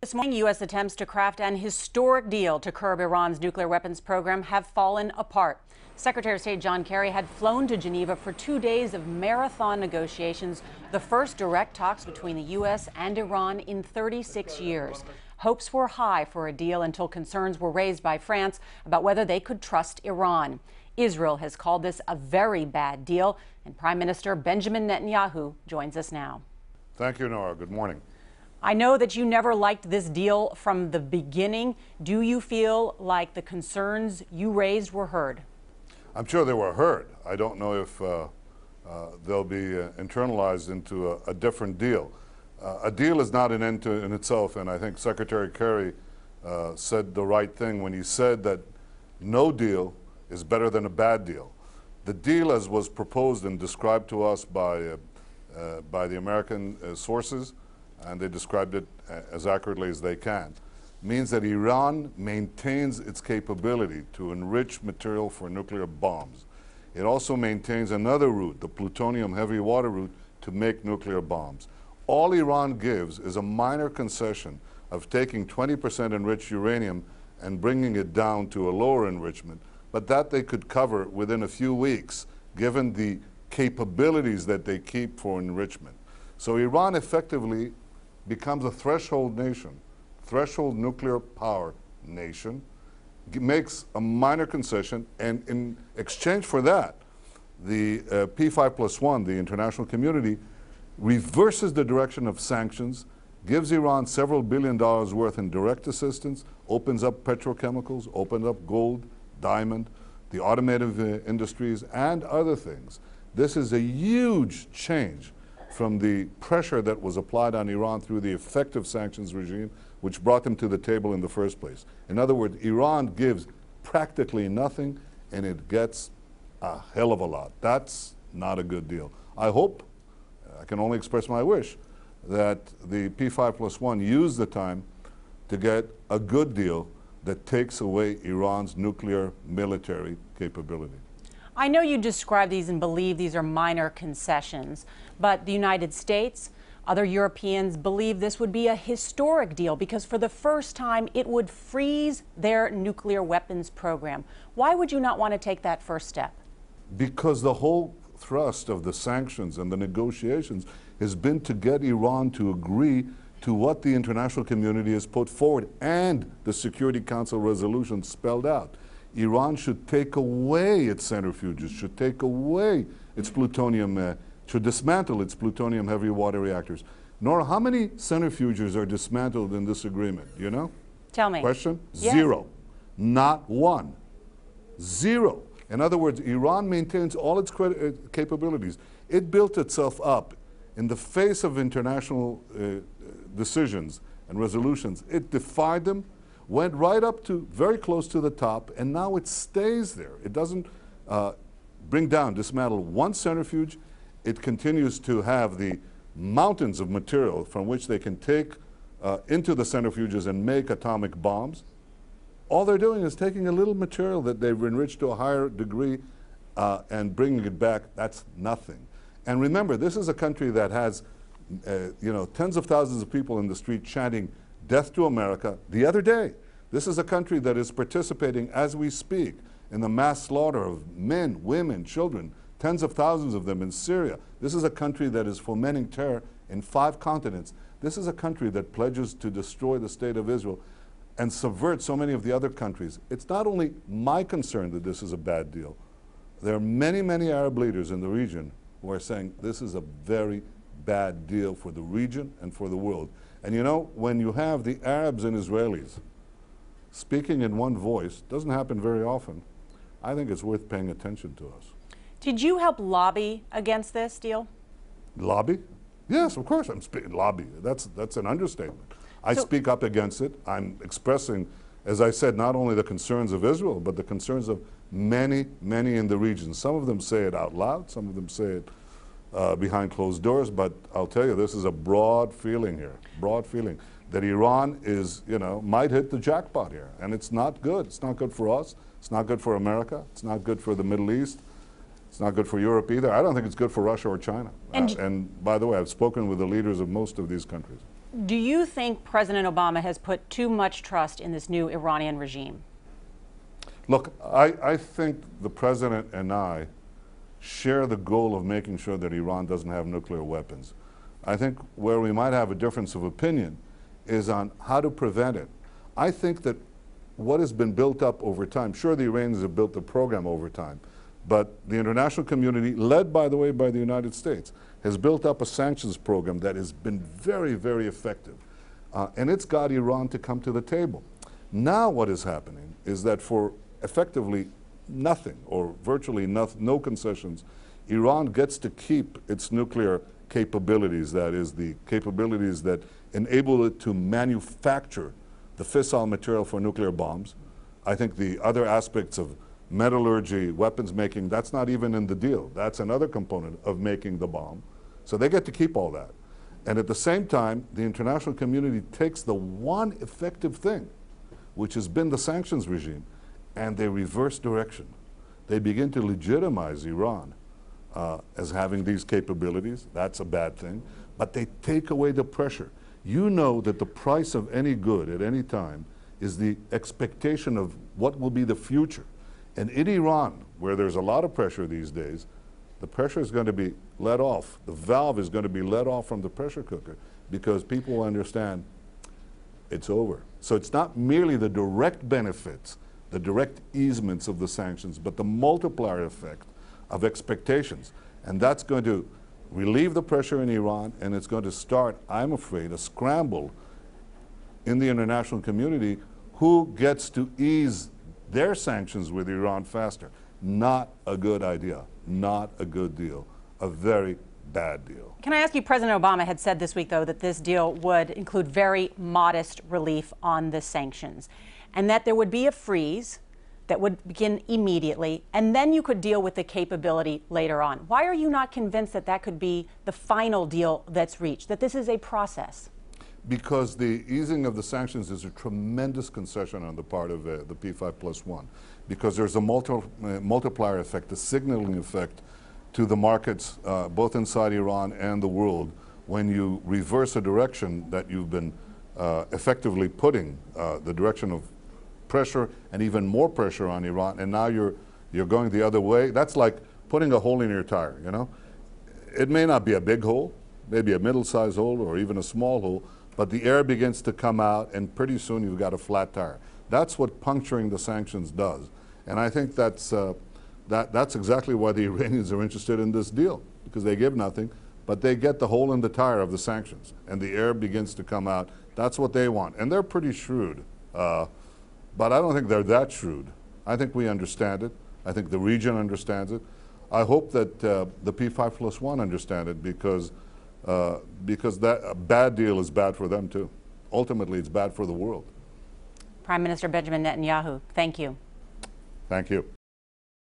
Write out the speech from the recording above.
This morning, U.S. attempts to craft an historic deal to curb Iran's nuclear weapons program have fallen apart. Secretary of State John Kerry had flown to Geneva for 2 days of marathon negotiations, the first direct talks between the U.S. and Iran in 36 years. Hopes were high for a deal until concerns were raised by France about whether they could trust Iran. Israel has called this a very bad deal, and Prime Minister Benjamin Netanyahu joins us now. Thank you, Nora. Good morning. I know that you never liked this deal from the beginning. Do you feel like the concerns you raised were heard? I'm sure they were heard. I don't know if they'll be internalized into a different deal. A deal is not an end in itself, and I think Secretary Kerry said the right thing when he said that no deal is better than a bad deal. The deal, as was proposed and described to us by the American sources, and they described it as accurately as they can, means that Iran maintains its capability to enrich material for nuclear bombs. It also maintains another route, the plutonium heavy water route, to make nuclear bombs. All Iran gives is a minor concession of taking 20% enriched uranium and bringing it down to a lower enrichment, but that they could cover within a few weeks, given the capabilities that they keep for enrichment. So Iran effectively becomes a threshold nation, threshold nuclear power nation, makes a minor concession, and in exchange for that, the P5+1, the international community, reverses the direction of sanctions, gives Iran several $billion worth in direct assistance, opens up petrochemicals, opens up gold, diamond, the automotive industries, and other things. This is a huge change from the pressure that was applied on Iran through the effective sanctions regime, which brought them to the table in the first place. In other words, Iran gives practically nothing, and it gets a hell of a lot. That's not a good deal. I hope, I can only express my wish, that the P5+1 use the time to get a good deal that takes away Iran's nuclear military capability. I know you describe these and believe these are minor concessions, but the United States, other Europeans believe this would be a historic deal because for the first time it would freeze their nuclear weapons program. Why would you not want to take that first step? Because the whole thrust of the sanctions and the negotiations has been to get Iran to agree to what the international community has put forward and the Security Council resolution spelled out. Iran should take away its centrifuges, should take away its plutonium, should dismantle its plutonium heavy water reactors. Nora, how many centrifuges are dismantled in this agreement? Do you know? Tell me. Question? Yes. Zero. Not one. Zero. In other words, Iran maintains all its capabilities. It built itself up in the face of international decisions and resolutions. It defied them, went right up to very close to the top, and now it stays there. It doesn't bring down, dismantle one centrifuge. It continues to have the mountains of material from which they can take into the centrifuges and make atomic bombs. All they're doing is taking a little material that they've enriched to a higher degree and bringing it back. That's nothing. And remember, this is a country that has tens of thousands of people in the street chanting "Death to America" the other day. This is a country that is participating as we speak in the mass slaughter of men, women, children, tens of thousands of them in Syria. This is a country that is fomenting terror in 5 continents. This is a country that pledges to destroy the state of Israel and subvert so many of the other countries. It's not only my concern that this is a bad deal. There are many, many Arab leaders in the region who are saying this is a very bad deal for the region and for the world. And you know, when you have the Arabs and Israelis speaking in one voice, doesn't happen very often, I think it's worth paying attention to us. Did you help lobby against this deal? Lobby? Yes, of course I'm speaking lobby. That's an understatement. I speak up against it. I'm expressing, as I said, not only the concerns of Israel, but the concerns of many, many in the region. Some of them say it out loud, some of them say it behind closed doors, but I'll tell you, this is a broad feeling here, broad feeling that Iran is, might hit the jackpot here, and it's not good. It's not good for us. It's not good for America. It's not good for the Middle East. It's not good for Europe either. I don't think it's good for Russia or China. And by the way, I've spoken with the leaders of most of these countries. Do you think President Obama has put too much trust in this new Iranian regime? Look, I think the president and I share the goal of making sure that Iran doesn't have nuclear weapons. I think where we might have a difference of opinion is on how to prevent it. I think that what has been built up over time, sure, the Iranians have built the program over time, but the international community, led, by the way, by the United States, has built up a sanctions program that has been very, very effective. And it's got Iran to come to the table. Now what is happening is that for effectively nothing, or virtually no concessions, Iran gets to keep its nuclear capabilities, that is, the capabilities that enable it to manufacture the fissile material for nuclear bombs. I think the other aspects of metallurgy, weapons making, that's not even in the deal. That's another component of making the bomb. So they get to keep all that. And at the same time, the international community takes the one effective thing, which has been the sanctions regime, and they reverse direction. They begin to legitimize Iran as having these capabilities. That's a bad thing. But they take away the pressure. You know that the price of any good at any time is the expectation of what will be the future. And in Iran, where there's a lot of pressure these days, the pressure is going to be let off. The valve is going to be let off from the pressure cooker because people will understand it's over. So it's not merely the direct benefits, the direct easements of the sanctions, but the multiplier effect of expectations. And that's going to relieve the pressure in Iran, and it's going to start, I'm afraid, a scramble in the international community who gets to ease their sanctions with Iran faster. Not a good idea, not a good deal, a very bad deal. Can I ask you, President Obama had said this week, though, that this deal would include very modest relief on the sanctions, and that there would be a freeze that would begin immediately, and then you could deal with the capability later on. Why are you not convinced that that could be the final deal that's reached, that this is a process? Because the easing of the sanctions is a tremendous concession on the part of the P5+1, because there's a multiplier effect, a signaling effect to the markets, both inside Iran and the world, when you reverse a direction that you've been effectively putting, the direction of pressure and even more pressure on Iran, and now you're going the other way. That's like putting a hole in your tire, you know? It may not be a big hole, maybe a middle-sized hole or even a small hole, but the air begins to come out, and pretty soon you've got a flat tire. That's what puncturing the sanctions does. And I think that's exactly why the Iranians are interested in this deal, because they give nothing, but they get the hole in the tire of the sanctions, and the air begins to come out. That's what they want. And they're pretty shrewd. But I don't think they're that shrewd. I think we understand it. I think the region understands it. I hope that the P5+1 understand it, because that a bad deal is bad for them too. Ultimately, it's bad for the world. Prime Minister Benjamin Netanyahu, thank you. Thank you.